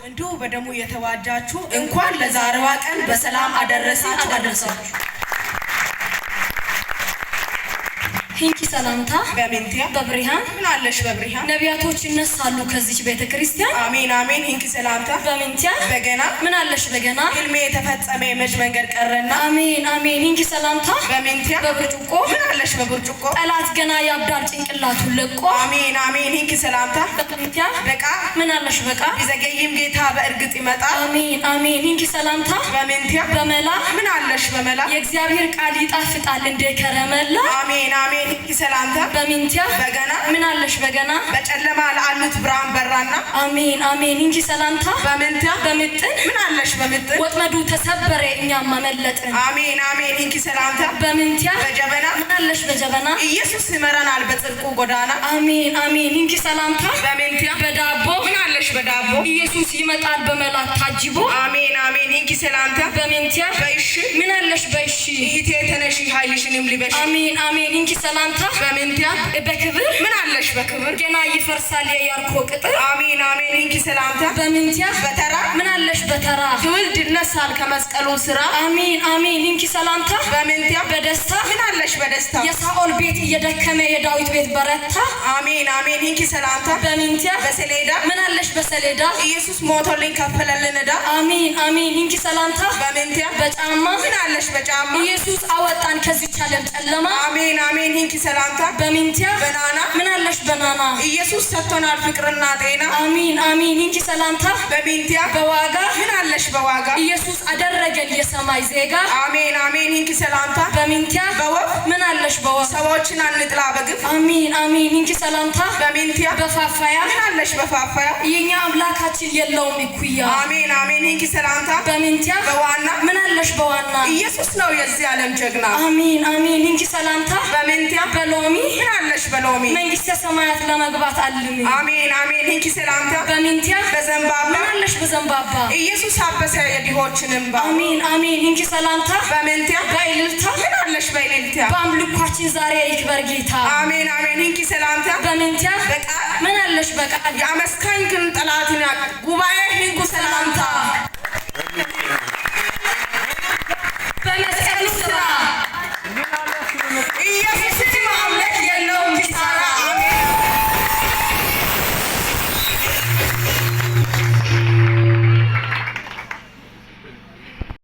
እንዲሁ በደሙ የተዋጃችሁ እንኳን ለዛሬዋ ቀን በሰላም አደረሳችሁ። ሂንኪ ሰላምታ በሚንቲያ በብሪሃን ምን አለሽ በብሪሃን ነቢያቶች ይነሳሉ ከዚህ ቤተክርስቲያን አሜን አሜን ሂንኪ ሰላምታ በሚንቲያ በገና ምን አለሽ በገና ህልሜ የተፈጸመ የመች መንገድ ቀረና አሜን አሜን ሂንኪ ሰላምታ በሚንቲያ በብርጭቆ ምን አለሽ በብርጭቆ ጠላት ገና ያብዳል ጭንቅላቱን ለቆ አሜን አሜን ሂንኪ ሰላምታ በሚንቲያ በቃ ምን አለሽ በቃ ይዘገይም ጌታ በእርግጥ ይመጣል አሜን አሜን ሂንኪ ሰላምታ በሚንቲያ በመላ ምን አለሽ በመላ የእግዚአብሔር ቃል ይጣፍጣል እንደ ከረመላ አሜን አሜን ሂንኪ ሰላምታ በሚንቲያ በገና ምን አለሽ በገና በጨለማ ለአሉት ብርሃን በራና አሜን አሜን ሂንኪ ሰላምታ በሚንቲያ በምጥን ምን አለሽ በምጥን ወጥመዱ ተሰበረ እኛም ማመለጥን አሜን አሜን ሂንኪ ሰላምታ በሚንቲያ በጀበና ምን አለሽ በጀበና ኢየሱስ ይመራናል በጽድቁ ጎዳና አሜን አሜን ሂንኪ ሰላምታ በሚንቲያ በዳቦ ምን አለሽ በዳቦ ኢየሱስ ይመጣል በመላክ ታጅቦ አሜን አሜን ሂንኪ ሰላምታ በሚንቲያ በእሺ ምን አለሽ በእሺ ይቴ ተነሺ ኃይልሽንም ልበሽ አሜን አሜን ሂንኪ ሰላምታ በሚንቲያ በክብር ምን አለሽ በክብር ገና ይፈርሳል የያርኮ ቅጥር አሜን አሜን ሂንኪ ሰላምታ በሚንቲያ በተራ ምን አለሽ በተራ ትውልድ ይነሳል ከመስቀሉ ስራ አሜን አሜን ሂንኪ ሰላምታ በሚንቲያ በደስታ ምን አለሽ በደስታ የሳኦል ቤት እየደከመ የዳዊት ቤት በረታ አሜን አሜን ሂንኪ ሰላምታ በሚንቲያ በሰሌዳ ምን አለሽ በሰሌዳ ኢየሱስ ሞቶልኝ ከፈለልን ዕዳ አሜን አሜን ሂንኪ ሰላምታ በሚንቲያ በጫማ ምን አለሽ በጫማ ኢየሱስ አወጣን ከዚህ ዓለም ጨለማ አሜን አሜን ሂንኪ ሰላምታ በሚንቲያ በናና ምን አለሽ በናና ኢየሱስ ሰጥቶናል ፍቅርና ጤና አሜን አሜን ሂንኪ ሰላምታ በሚንቲያ በዋጋ ምን አለሽ በዋጋ ኢየሱስ አደረገን የሰማይ ዜጋ አሜን አሜን ሂንኪ ሰላምታ በሚንቲያ በወፍ ምን አለሽ በወፍ ሰዎችን አንጥላ በግፍ አሜን አሜን ሂንኪ ሰላምታ በሚንቲያ በፋፋያ ምን አለሽ በፋፋያ የኛ አምላካችን የለውም እኩያ አሜን አሜን ሂንኪ ሰላምታ በሚንቲያ በዋና ምን አለሽ በዋና ኢየሱስ ነው የዚህ ዓለም ጀግና አሜን አሜን ሂንኪ ሰላምታ በሚንቲያ በሎሚ ምን አለሽ በሎሚ መንግስተ ሰማያት ለመግባት አልሚ አሜን አሜን ሂንኪ ሰላምታ በሚንቲያ በዘንባባ ምን አለሽ በዘንባባ ኢየሱስ አበሰ የድሆችን እንባ አሜን አሜን ሂንኪ ሰላምታ በሚንቲያ በእልልታ ምን አለሽ በእልልታ በአምልኳችን ዛሬ ይክበር ጌታ አሜን አሜን ሂንኪ ሰላምታ በሚንቲያ በቃል ምን አለሽ በቃል የአመስካኝ ግን ጠላትን ጉባኤ ሂንኩ ሰላምታ